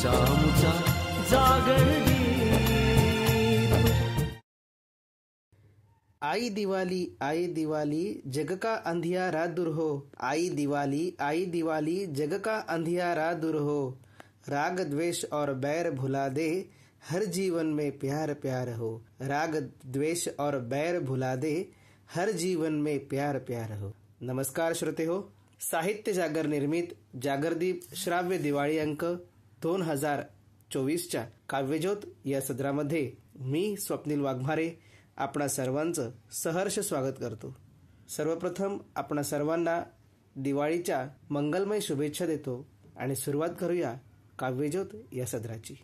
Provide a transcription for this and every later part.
आमचा जागर आई दिवाली जग का अंधियारा दूर हो। आई दिवाली जग का अंधियारा दूर हो। राग द्वेष और बैर भुला दे, हर जीवन में प्यार प्यार हो। राग द्वेष और बैर भुला दे, हर जीवन में प्यार प्यार हो। नमस्कार श्रोते हो, साहित्य जागर निर्मित जागरदीप श्राव्य दिवाळी अंक 2024च्या काव्यज्योत या सदरामध्ये मी स्वप्नील वाघमारे आपणा सर्वांचं सहर्ष स्वागत करतो। सर्वप्रथम आपणा सर्वांना दिवाळीच्या मंगलमय शुभेच्छा देतो आणि सुरुवात करूया काव्यज्योत या सदराची।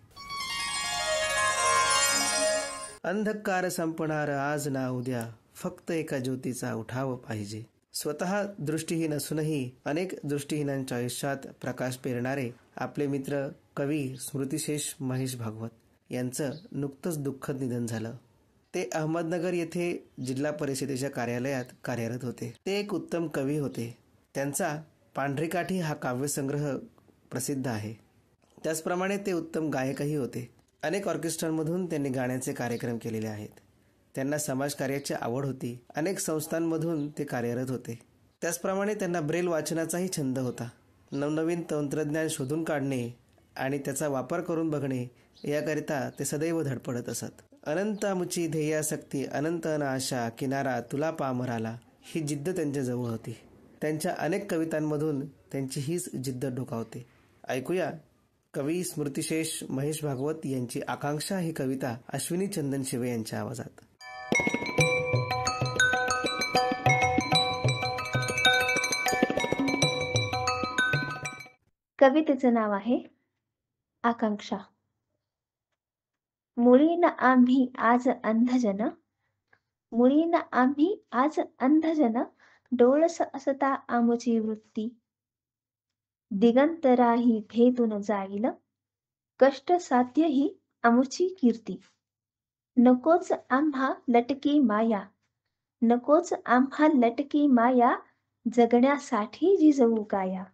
अंधकार संपणार आज ना उद्या, फक्त एका ज्योतीचा उठाव पाहिजे। स्वतः दृष्टीहीन असूनही अनेक दृष्टीहीनांच्या आयुष्यात प्रकाश पेरणारे आपले मित्र कवी स्मृतिशेष महेश भागवत यांचं नुकतंच दुःखद निधन झालं। ते अहमदनगर येथे जिल्हा परिषदेच्या कार्यालयात कार्यरत होते। ते एक उत्तम कवी होते। त्यांचा पांढरी काठी हा काव्यसंग्रह प्रसिद्ध आहे। त्याचप्रमाणे ते उत्तम गायकही होते। अनेक ऑर्केस्ट्रांमधून त्यांनी गाण्याचे कार्यक्रम केलेले आहेत। त्यांना समाजकार्याची आवड होती। अनेक संस्थांमधून ते कार्यरत होते। त्याचप्रमाणे त्यांना ब्रेल वाचनाचाही छंद होता। नवनवीन तंत्रज्ञान शोधून काढणे आणि त्याचा वापर करून बघणे याकरिता ते सदैव धडपडत असत। अनंत आमुची ध्येयासक्ती, अनंत आशा, किनारा तुला पामराला, ही जिद्द त्यांच्या जवळ होती। त्यांच्या अनेक कवितांमधून त्यांची हीच जिद्द डोकावते। ऐकूया कवी स्मृतिशेष महेश भागवत यांची आकांक्षा ही कविता अश्विनी चंदन शिवे यांच्या आवाजात। कवितेचं नाव आहे आकांक्षा। मुळीन आम्ही आज अंधजन, मुळीन आम्ही आज अंधजन, डोळस असता आमुची वृत्ती। दिगंतराही भेदून जाईल, कष्ट साध्यही आमुची कीर्ती। नकोच आम्हा लटकी माया, नकोच आम्हा लटकी माया, जगण्यासाठी जिजवू काया।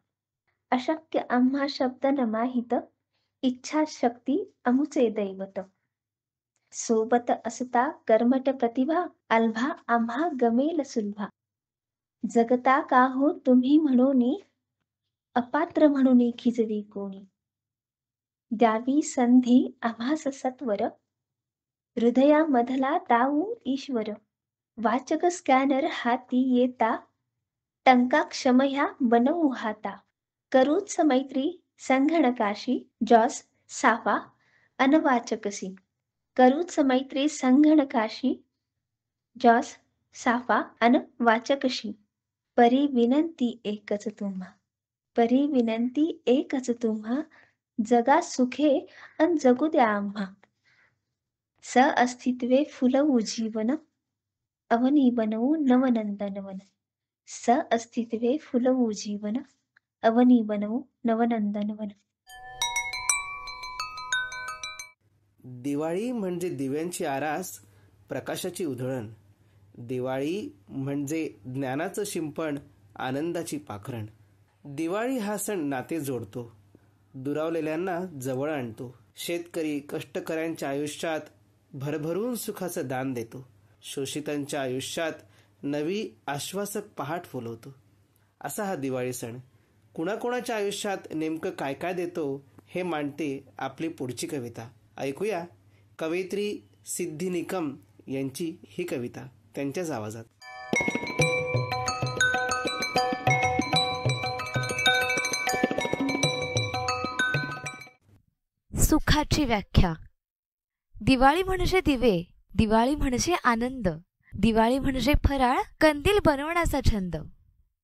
अशक्य आम्हा शब्द न माहित, इच्छाशक्ती आमुचे दैवत। सोबत असता कर्मठ प्रतिभा, अल्भा आम्हा गमेल सुलभा। जगता का हो तुम्ही म्हणूनी, अपात्र म्हणून खिजवी कोणी। द्यावी संधी आम्हास सत्वर, हृदयामधला दावू ईश्वर। वाचक स्कॅनर हाती येता, टंका क्षमया बनवू हाता। करूच मैत्री संगणकाशी, जॉस साफा अनवाचकसी। करूच मैत्री संगणकाशी, जॉस साफा अनवाचकशी। परी विनंती एकच तुम्हा, परी विनंती एकच तुम्हा, जगा सुखे अन जगू द्या आम्हा। स अस्तित्वे फुलवू जीवन, अवनी बनवू नवनंदनवन। स अस्तित्वे फुलवू जीवन, अवनी बनवू नवनंदनवन। दिवाळी म्हणजे दिव्यांची आरास, प्रकाशाची उधळण। दिवाळी म्हणजे ज्ञानाचं शिंपण, आनंदाची पाखरण। दिवाळी हा सण नाते जोडतो, दुरावलेल्यांना जवळ आणतो। शेतकरी कष्टकऱ्यांच्या आयुष्यात भरभरून सुखाचं दान देतो। शोषितांच्या आयुष्यात नवी आश्वासक पहाट फुलवतो। असा हा दिवाळी सण कुणाकुणाच्या आयुष्यात नेमकं काय काय देतो हे मांडते आपली पुढची कविता। ऐकूया कवयित्री सिद्धी निकम यांची ही कविता त्यांच्याच आवाजात। सुखाची व्याख्या। दिवाळी म्हणजे दिवे, दिवाळी म्हणजे आनंद, दिवाळी म्हणजे फराळ, कंदील बनवण्याचा छंद।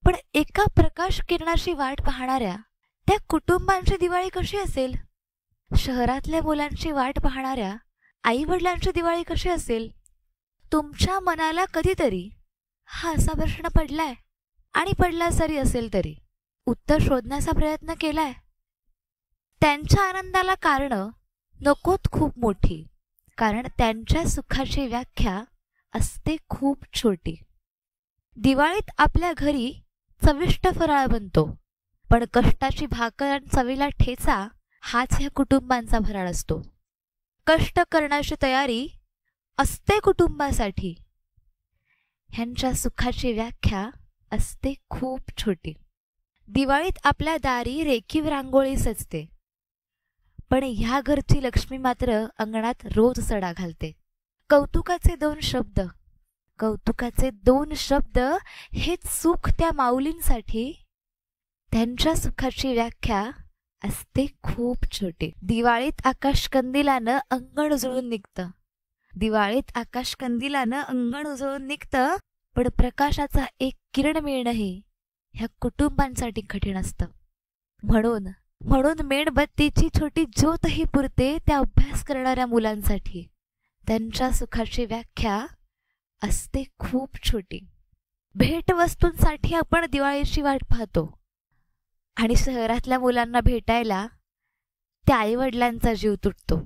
पण एका प्रकाश किरणाची वाट पाहणाऱ्या त्या कुटुंबांची दिवाळी कशी असेल? शहरातल्या मुलांची वाट पाहणाऱ्या आई वडिलांची दिवाळी कशी असेल? तुमच्या मनाला कधीतरी हा असा प्रश्न पडलाय? आणि पडला जरी असेल तरी उत्तर शोधण्याचा प्रयत्न केलाय? त्यांच्या आनंदाला कारण नकोत खूप मोठी, कारण त्यांच्या सुखाची व्याख्या असते खूप छोटी। दिवाळीत आपल्या घरी चविष्ट फराळ बनतो, पण कष्टाची भाकर आणि चवीला ठेचा हाच ह्या कुटुंबांचा फराळ असतो. कष्ट करण्याची तयारी असते कुटुंबासाठी. ह्यांच्या सुखाची व्याख्या असते खूप छोटी. दिवाळीत आपल्या दारी रेखीव रांगोळी सजते, पण ह्या घरची लक्ष्मी मात्र अंगणात रोज सडा घालते. कौतुकाचे दोन शब्द हेच सुख त्या माऊलींसाठी. त्यांच्या सुखाची व्याख्या असते खूप छोटी. दिवाळीत आकाशकंदिलानं अंगण उजळून निघतं, पण प्रकाशाचा एक किरण मिळणंही ह्या कुटुंबांसाठी कठीण असतं. म्हणून मेणबत्तीची छोटी ज्योतही पुरते त्या अभ्यास करणाऱ्या मुलांसाठी. त्यांच्या सुखाची व्याख्या असते खूप छोटी. भेटवस्तूंसाठी आपण दिवाळीची वाट पाहतो आणि शहरातल्या मुलांना भेटायला त्या आईवडिलांचा जीव तुटतो.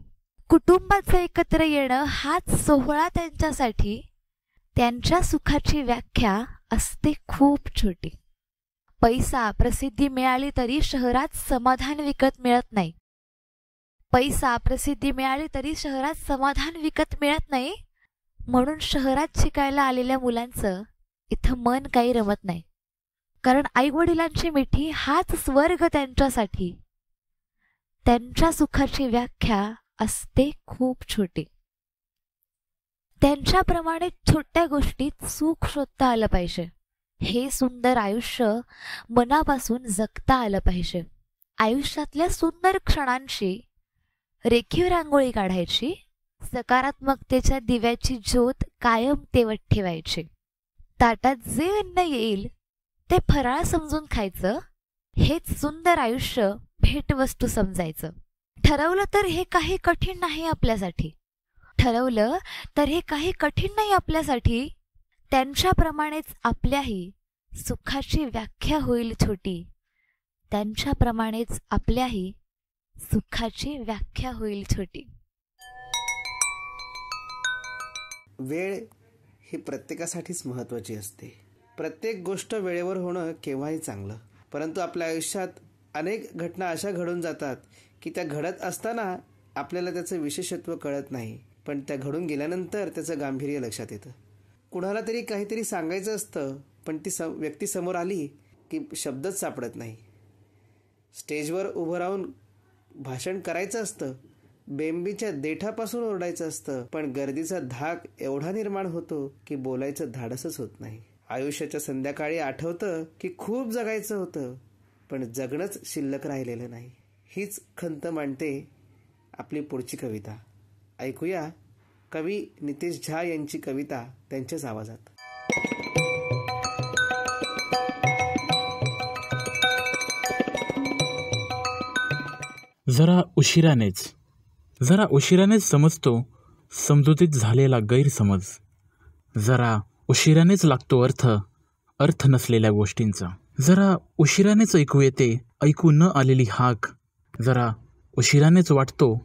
कुटुंबाचं एकत्र येणं हाच सोहळा त्यांच्यासाठी. त्यांच्या सुखाची व्याख्या असते खूप छोटी. पैसा प्रसिद्धी मिळाली तरी शहरात समाधान विकत मिळत नाही. म्हणून शहरात शिकायला आलेल्या मुलांचं इथं मन काही रमत नाही. कारण आईवडिलांची मिठी हाच स्वर्ग त्यांच्यासाठी. त्यांच्या सुखाची व्याख्या असते खूप छोटी. त्यांच्याप्रमाणे छोट्या गोष्टीत सुख शोधता आलं पाहिजे. हे सुंदर आयुष्य मनापासून जगता आलं पाहिजे. आयुष्यातल्या सुंदर क्षणांची रेखीव रांगोळी काढायची. सकारात्मकतेच्या दिव्याची ज्योत कायम तेवत ठेवायची. ताटात जे अन्न येईल ते फराळ समजून खायचं. हेच सुंदर आयुष्य भेटवस्तू समजायचं. ठरवलं तर हे काही कठीण नाही आपल्यासाठी. त्यांच्याप्रमाणेच आपल्याही सुखाची व्याख्या होईल छोटी. वेळ ही प्रत्येकासाठीच महत्त्वाची असते. प्रत्येक गोष्ट वेळेवर होणं केव्हाही चांगलं. परंतु आपल्या आयुष्यात अनेक घटना अशा घडून जातात की त्या घडत असताना आपल्याला त्याचं विशेषत्व कळत नाही, पण त्या घडून गेल्यानंतर त्याचं गांभीर्य लक्षात येतं. कुणाला तरी काहीतरी सांगायचं असतं, पण ती व्यक्ती समोर आली की शब्दच सापडत नाही. स्टेजवर उभं राहून भाषण करायचं असतं, बेंबीच्या देठापासून ओरडायचं असतं, पण गर्दीचा धाक एवढा निर्माण होतो की बोलायचं धाडसच होत नाही. आयुष्याच्या संध्याकाळी आठवतं की खूप जगायचं होतं, पण जगणंच शिल्लक राहिलेलं नाही. हीच खंत मांडते आपली पुढची कविता. ऐकूया कवी नितेश झा यांची कविता त्यांच्याच आवाजात. जरा उशिरानेच समजतो समजुतीत झालेला गैरसमज. जरा उशिरानेच लागतो अर्थ नसलेल्या गोष्टींचा. जरा उशिरानेच ऐकू येते ऐकू न आलेली हाक. जरा उशिरानेच वाटतो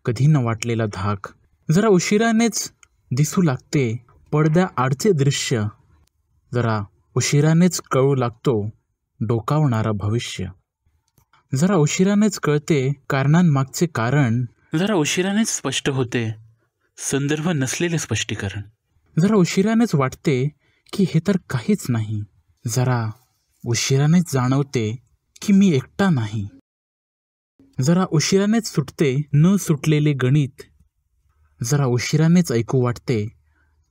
कधी न वाटलेला धाक. जरा उशिरानेच दिसू लागते पडद्या आडचे दृश्य. जरा उशिरानेच कळू लागतो डोकावणारा भविष्य. जरा उशिरानेच कळते कारणांमागचे कारण. जरा उशिरानेच स्पष्ट होते संदर्भ नसलेले स्पष्टीकरण. जरा उशिरानेच वाटते की हे तर काहीच नाही. जरा उशिरानेच जाणवते की मी एकटा नाही. जरा उशिरानेच सुटते न सुटलेले गणित. जरा उशिरानेच ऐकू वाटते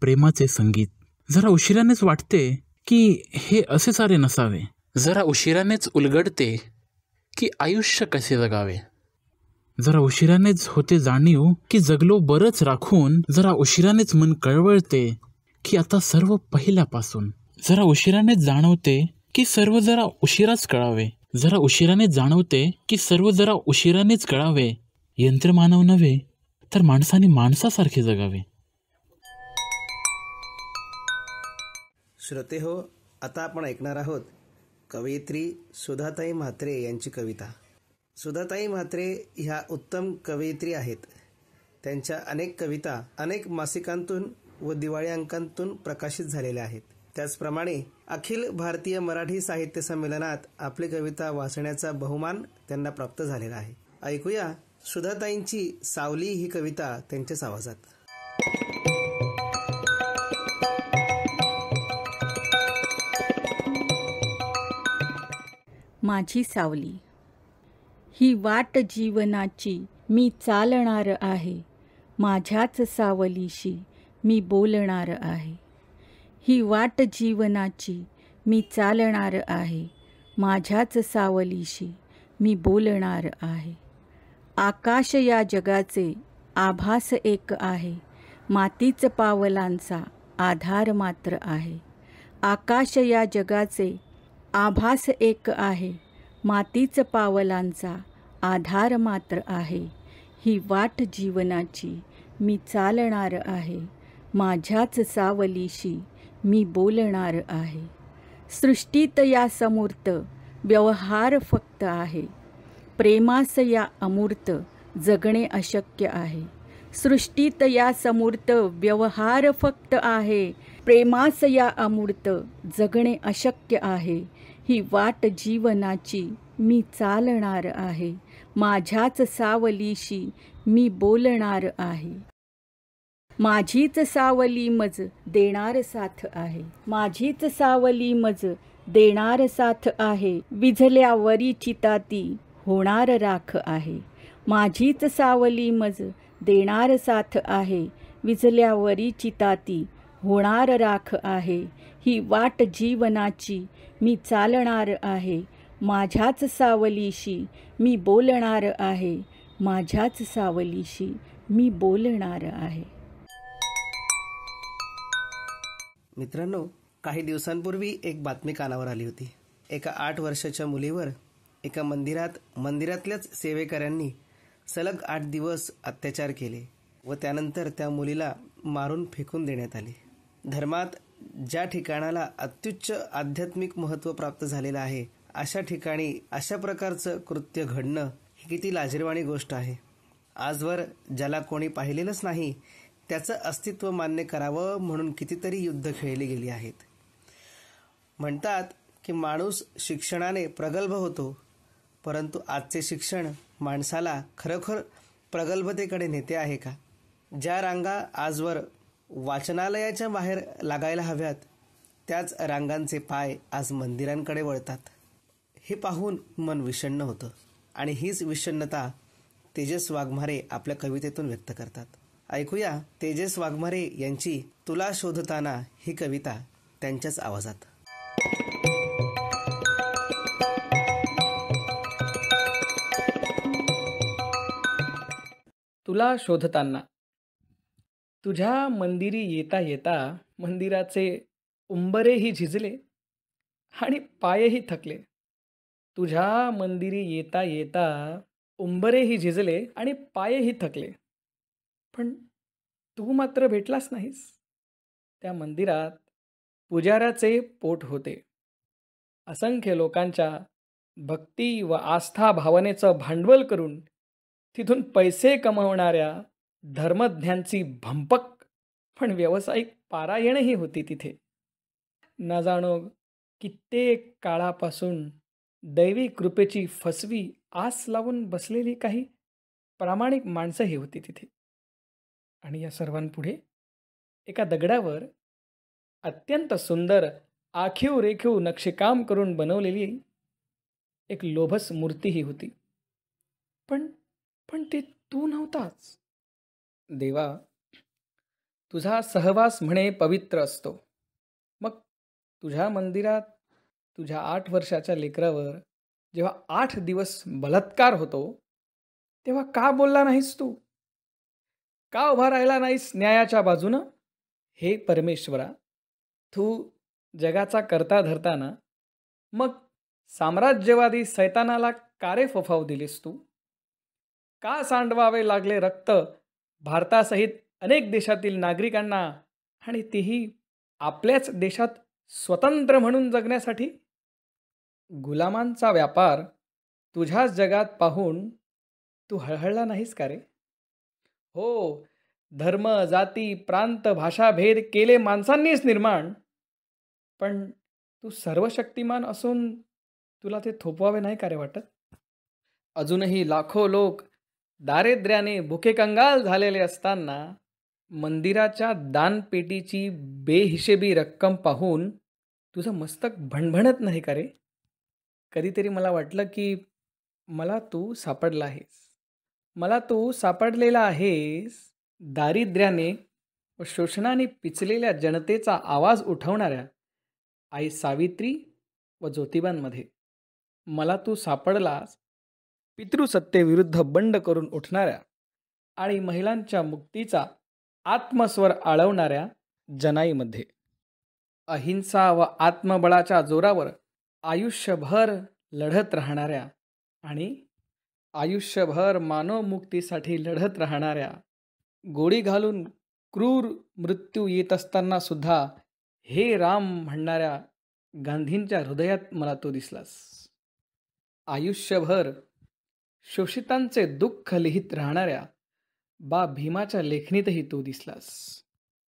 प्रेमाचे संगीत. जरा उशिरानेच वाटते की हे असे सारे नसावे. जरा उशिरानेच उलगडते की आयुष्य कसे जगावे. जरा उशिरानेच होते जाणीव की जगलो बरंच राखून. जरा उशिरानेच मन कळवळते की आता सर्व पहिल्यापासून. जरा उशिरानेच जाणवते की सर्व जरा उशिराच कळावे. जरा उशिरानेच जाणवते की सर्व जरा उशिरानेच कळावे. यंत्रमानव नव्हे तर माणसाने माणसासारखे जगावे. श्रोते हो, आता आपण ऐकणार आहोत कवयित्री सुधाताई म्हात्रे यांची कविता. सुधाताई म्हात्रे ह्या उत्तम कवयित्री आहेत. त्यांच्या अनेक कविता अनेक मासिकांतून व दिवाळी अंकांतून प्रकाशित झालेल्या आहेत. त्याचप्रमाणे अखिल भारतीय मराठी साहित्य संमेलनात आपली कविता वाचण्याचा बहुमान त्यांना प्राप्त झालेला आहे. ऐकूया सुधाताईंची सावली ही कविता त्यांच्याच आवाजात. माझी सावली. ही वाट जीवनाची मी चालणार आहे, माझ्याच सावलीशी मी बोलणार आहे. ही वाट जीवनाची मी चालणार आहे, माझ्याच सावलीशी मी बोलणार आहे. आकाश या जगाचे आभास एक आहे, मातीच पावलांचा आधार मात्र आहे. आकाश या जगाचे आभास एक आहे, मातीच पावलांचा आधार मात्र आहे. ही वाट जीवनाची मी चालणार आहे, माझ्याच सावलीशी मी बोलणार आहे. सृष्टीत या समूर्त व्यवहार फक्त आहे, प्रेमास या अमूर्त जगणे अशक्य आहे. सृष्टीत या समूर्त व्यवहार फक्त आहे, प्रेमास या अमूर्त जगणे अशक्य आहे. ही वाट जीवनाची मी चालणार आहे, माझ्याच सावलीशी मी बोलणार आहे. माझीच सावली मज देणार साथ आहे, माझीच सावली मज देणार साथ आहे. विझल्यावरी चिता ती होणार राख आहे, माझीच सावली मज देणार साथ आहे. विझल्यावरी चिता ती होणार राख आहे. ही वाट जीवनाची मी चालणार आहे, माझ्याच सावलीशी मी बोलणार आहे. माझ्याच सावलीशी मी बोलणार आहे. मित्रांनो, काही दिवसांपूर्वी एक बातमी कानावर आली होती. एका 8 वर्षाच्या मुलीवर एका मंदिरातल्याच सेवेकऱ्यांनी सलग 8 दिवस अत्याचार केले व त्यानंतर त्या मुलीला मारून फेकून देण्यात आले. धर्मात ज्या ठिकाणाला अत्युच्च आध्यात्मिक महत्त्व प्राप्त झालेलं आहे, अशा ठिकाणी अशा प्रकारचं कृत्य घडणं ही किती लाजिरवाणी गोष्ट आहे. आजवर ज्याला कोणी पाहिलेलंच नाही त्याचं अस्तित्व मान्य करावं म्हणून कितीतरी युद्ध खेळली गेली आहेत. म्हणतात की माणूस शिक्षणाने प्रगल्भ होतो, परंतु आजचे शिक्षण माणसाला खरोखर प्रगल्भतेकडे नेते आहे का? ज्या रांगा आजवर वाचनालयाच्या बाहेर लागायला हव्यात, त्याच रांगांचे पाय आज मंदिरांकडे वळतात. हे पाहून मन विषण्ण होतं आणि हीच विषण्णता तेजस वाघमारे आपल्या कवितेतून व्यक्त करतात. ऐकूया तेजस वाघमारे यांची तुला शोधताना ही कविता त्यांच्याच आवाजात. तुला शोधताना. तुझ्या मंदिरी येता येता मंदिराचे उंबरेही झिजले आणि पायही थकले. तुझ्या मंदिरी येता येता उंबरेही झिजले आणि पायही थकले. पण तू मात्र भेटलास नाहीस. त्या मंदिरात पुजाऱ्याचे पोट होते. असंख्य लोकांच्या भक्ती व आस्था भावनेचं भांडवल करून तिथून पैसे कमवणाऱ्या धर्मज्ञांची भंपक पण व्यावसायिक पारायणही होती तिथे. न जाणो कित्येक काळापासून दैवी कृपेची फसवी आस लावून बसलेली काही प्रामाणिक माणसंही होती तिथे. आणि या सर्वांपुढे एका दगडावर अत्यंत सुंदर आखीव रेखीव नक्षीकाम करून बनवलेली एक लोभस मूर्तीही होती. पण ते तू नव्हताच. देवा, तुझा सहवास म्हणे पवित्र असतो. मग तुझ्या मंदिरात तुझ्या 8 वर्षाच्या लेकरावर जेव्हा 8 दिवस बलात्कार होतो, तेव्हा का बोलला नाहीस तू? का उभा राहिला नाहीस न्यायाच्या बाजूनं? हे परमेश्वरा, तू जगाचा करता धरताना मग साम्राज्यवादी सैतानाला का रे फोफाव दिलीस तू? का सांडवावे लागले रक्त भारतासहित अनेक देशातील नागरिकांना, आणि तेही आपल्याच देशात स्वतंत्र म्हणून जगण्यासाठी? गुलामांचा व्यापार तुझ्याच जगात पाहून तू हळहळला नाहीस का रे? हो, धर्म, जाती, प्रांत, भाषा भेद केले माणसांनीच निर्माण, पण तू सर्वशक्तिमान असून तुला ते थोपवावे नाही का रे वाटत? अजूनही लाखो लोक दारिद्र्याने भुके कंगाल झालेले असताना मंदिराच्या दानपेटीची बेहिशेबी रक्कम पाहून तुझं मस्तक भणभणत नाही का रे? कधीतरी मला वाटलं की मला तू सापडला आहेस, मला तू सापडलेला आहेस दारिद्र्याने व शोषणाने पिचलेल्या जनतेचा आवाज उठवणाऱ्या आई सावित्री व ज्योतिबांमध्ये. मला तू सापडलास पितृसत्तेविरुद्ध बंड करून उठणाऱ्या आणि महिलांच्या मुक्तीचा आत्मस्वर आळवणाऱ्या जनाईमध्ये. अहिंसा व आत्मबळाच्या जोरावर आयुष्यभर लढत राहणाऱ्या आणि आयुष्यभर मानवमुक्तीसाठी लढत राहणाऱ्या, गोळी घालून क्रूर मृत्यू येत असताना सुद्धा हे राम म्हणणाऱ्या गांधींच्या हृदयात मला तू दिसलास. आयुष्यभर शोषितांचे दुःख लिहित राहणाऱ्या बा भीमाच्या लेखणीतही तू दिसलास.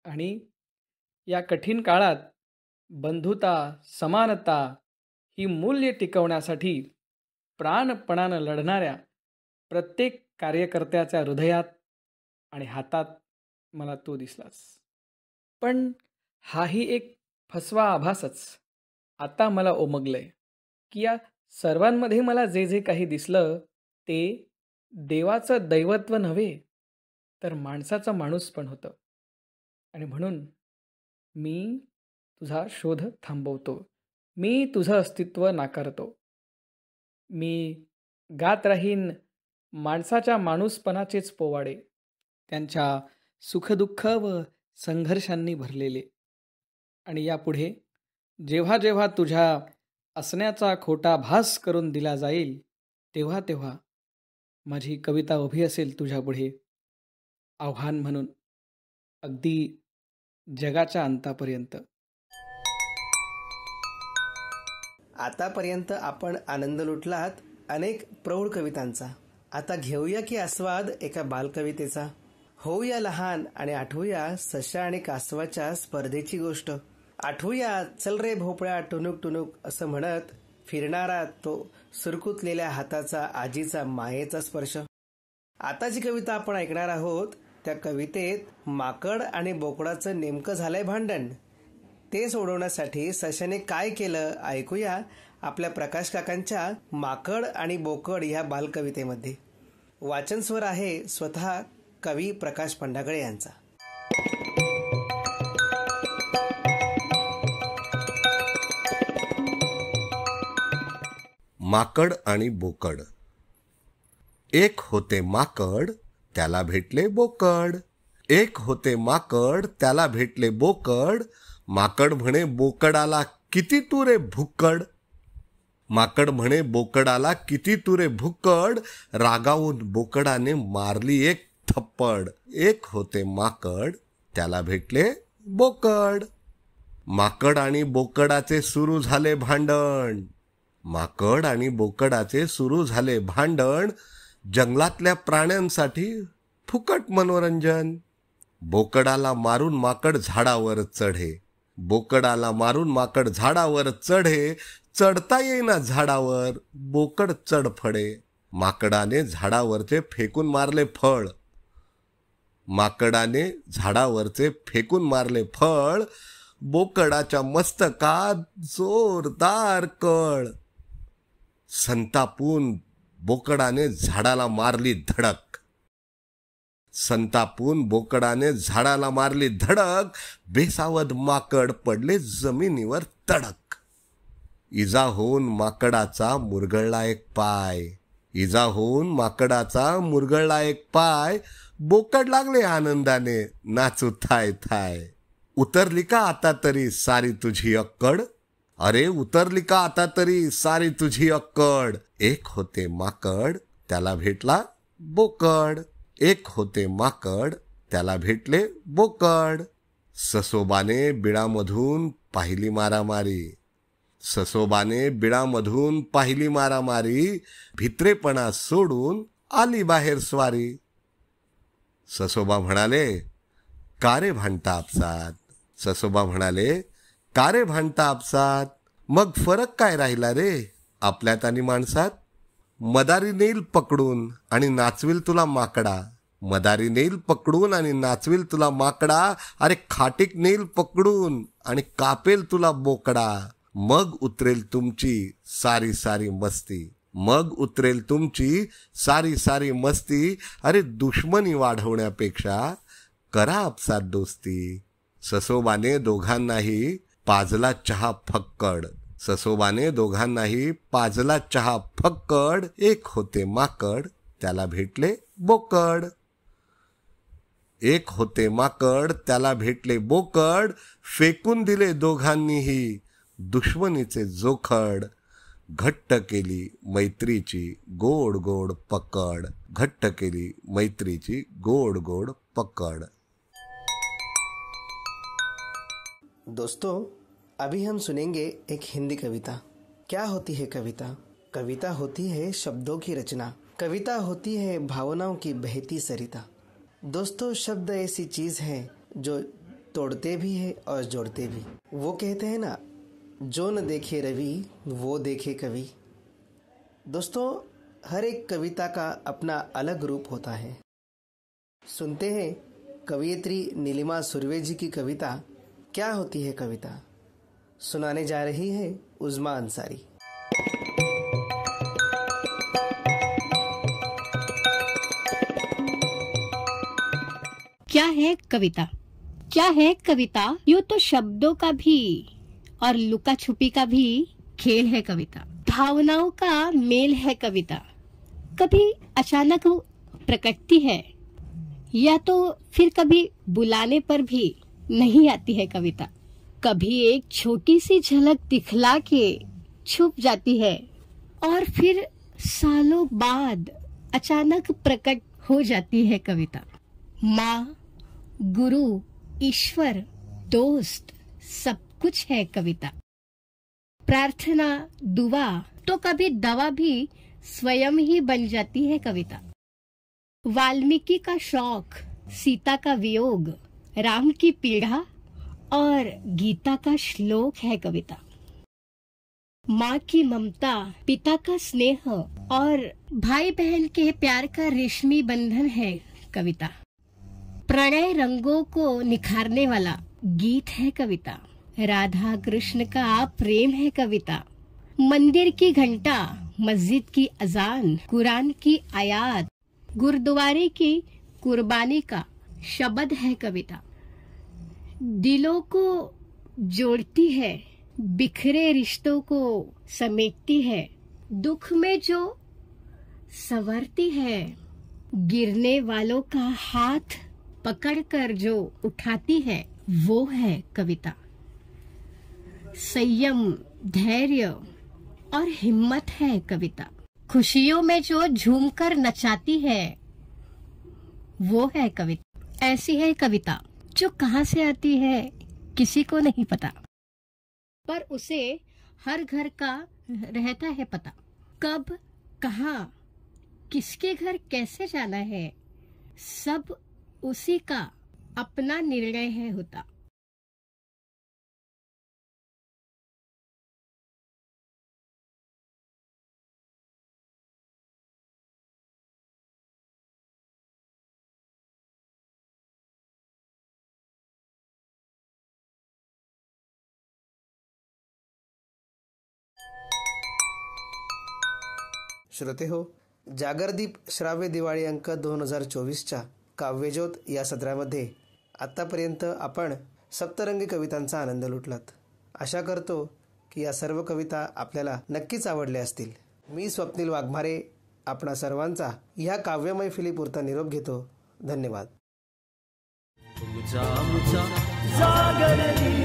आणि या कठीण काळात बंधुता, समानता ही मूल्ये टिकवण्यासाठी प्राणपणानं लढणाऱ्या प्रत्येक कार्यकर्त्याच्या हृदयात आणि हातात मला तू दिसलास. पण हाही एक फसवा आभासच. आता मला उमगलंय की या सर्वांमध्ये मला जे जे काही दिसलं ते देवाचं दैवत्व नव्हे, तर माणसाचा माणूस पण होतं. आणि म्हणून मी तुझा शोध थांबवतो, मी तुझं अस्तित्व नाकारतो. मी गात राहीन माणसाच्या माणूसपणाचेच पोवाडे, त्यांच्या सुखदुःख व संघर्षांनी भरलेले. आणि यापुढे जेव्हा जेव्हा तुझ्या असण्याचा खोटा भास करून दिला जाईल, तेव्हा तेव्हा माझी कविता उभी असेल तुझ्यापुढे आव्हान म्हणून, अगदी जगाच्या अंतापर्यंत. आतापर्यंत आपण आनंद लुटलात अनेक प्रौढ कवितांचा. आता घेऊया की आस्वाद एका बालकवितेचा. होऊया लहान आणि आठवूया सश्या आणि कासवाच्या स्पर्धेची गोष्ट. आठवूया चल रे भोपळ्या टुनुक टुनुक असं म्हणत फिरणारा तो सुरकुतलेल्या हाताचा आजीचा मायेचा स्पर्श. आता जी कविता आपण ऐकणार आहोत त्या कवितेत माकड आणि बोकडाचं नेमकं झालंय भांडण. ते सोडवण्यासाठी सश्याने काय केलं ऐकूया आपल्या प्रकाश काकांच्या माकड आणि बोकड ह्या बालकवितेमध्ये. वाचन स्वर आहे स्वतः कवी प्रकाश पंढागळे यांचा. माकड आणि बोकड. एक होते माकड, त्याला भेटले बोकड. एक होते माकड, त्याला भेटले बोकड. माकड म्हणे बोकडाला किती तू रे भुक्कड. माकड म्हणे बोकडाला किती तू रे भुक्कड. रागावून बोकडाने मारली एक थप्पड. एक होते माकड, त्याला भेटले बोकड. माकड आणि बोकडाचे सुरू झाले भांडण. माकड आणि बोकडाचे सुरू झाले भांडण. जंगलातल्या प्राण्यांसाठी फुकट मनोरंजन. बोकडाला मारून माकड झाडावर चढे. बोकडाला मारून माकड झाडावर चढे. चढता येईना झाडावर, बोकड चढफडे. माकडाने झाडावरचे फेकून मारले फळ. माकडाने झाडावरचे फेकून मारले फळ. बोकडाच्या मस्तकात जोरदार कळ. संतापून बोकडाने झाडाला मारली धडक. संतापून बोकडाने झाडाला मारली धडक. बेसावध माकड पडले जमिनीवर तडक. इजा होऊन माकडाचा मुरगळला एक पाय. इजा होऊन माकडाचा मुरगळला एक पाय. बोकड लागले आनंदाने नाचू थाय थाय. उतरली का आता तरी सारी तुझी अक्कड. अरे उतरली का आता तरी सारी तुझी अक्कड. एक होते माकड, त्याला भेटला बोकड. एक होते माकड, त्याला भेटले बोकड. ससोबाने बिळामधून पाहिली मारामारी. ससोबाने बिळामधून पाहिली मारामारी. भित्रेपणा सोडून आली बाहेर स्वारी. ससोबा म्हणाले का रे भांडता आपसात. ससोबा म्हणाले का रे भांडता आपसात. मग फरक काय राहिला रे आपल्यात आणि माणसात. मदारी नेईल पकडून आणि नाचविल तुला माकडा. मदारी नेईल पकडून आणि नाचविल तुला माकडा. अरे खाटीक नेईल पकडून आणि कापेल तुला बोकडा. मग उतरेल तुमची सारी सारी मस्ती. मग उतरेल तुमची सारी सारी मस्ती. अरे दुश्मनी वाढवण्यापेक्षा करा आपसात दोस्ती. ससोबाने दोघांनाही पाजला चहा फक्कड. ससोबाने दोघांनाही पाजला चहा फक्कड. एक होते माकड त्याला भेटले बोकड. एक होते माकड त्याला भेटले बोकड. फेकून दिले दोघांनीही दुश्मनीचे जोखड. घट्ट केली मैत्रीची गोड गोड पकड. घट्ट केली मैत्रीची गोड गोड पकड. दोस्तों, अभी हम सुनेंगे एक हिंदी कविता. क्या होती है कविता? कविता होती है शब्दों की रचना. कविता होती है भावनाओं की बहती सरिता. दोस्तों, शब्द ऐसी चीज है जो तोड़ते भी है और जोड़ते भी. वो कहते हैं ना, जो न देखे रवि वो देखे कवि. दोस्तों, हर एक कविता का अपना अलग रूप होता है. सुनते हैं कवयित्री नीलिमा सुर्वे जी की कविता क्या होती है कविता. सुनाने जा रही है उज़्मा अंसारी. क्या है कविता? क्या है कविता? यूँ तो शब्दों का भी और लुका छुपी का भी खेल है कविता. भावनाओं का मेल है कविता. कभी अचानक प्रकटती है या तो फिर कभी बुलाने पर भी नहीं आती है कविता. कभी एक छोटी सी झलक दिखला के छुप जाती है और फिर सालों बाद अचानक प्रकट हो जाती है कविता. माँ, गुरु, ईश्वर, दोस्त, सब कुछ है कविता. प्रार्थना, दुआ तो कभी दवा भी स्वयं ही बन जाती है कविता. वाल्मीकि का शौक, सीता का वियोग, राम की पीड़ा और गीता का श्लोक है कविता. माँ की ममता, पिता का स्नेह और भाई बहन के प्यार का रेशमी बंधन है कविता. प्रणय रंगों को निखारने वाला गीत है कविता. राधा कृष्ण का प्रेम है कविता. मंदिर की घंटा, मस्जिद की अजान, कुरान की आयात, गुरुद्वारे की कुर्बानी का शब्द है कविता. दिलों को जोड़ती है, बिखरे रिश्तों को समेटती है. दुख में जो संवरती है, गिरने वालों का हाथ पकड़कर जो उठाती है, वो है कविता. संयम, धैर्य और हिम्मत है कविता. खुशियों में जो झूमकर नचाती है, वो है कविता. ऐसी है कविता जो कहाँ से आती है किसी को नहीं पता, पर उसे हर घर का रहता है पता. कब, कहाँ, किसके घर कैसे जाना है, सब उसी का अपना निर्णय है होता. श्रोते हो, जागरदीप श्राव्य दिवाळी अंक 2024च्या काव्यज्योत या सत्रामध्ये आत्तापर्यंत आपण सप्तरंगी कवितांचा आनंद लुटलात. आशा करतो की या सर्व कविता आपल्याला नक्कीच आवडल्या असतील. मी स्वप्नील वाघमारे आपणा सर्वांचा ह्या काव्य मैफिलीपुरता निरोप घेतो. धन्यवाद. तुझा जागरणी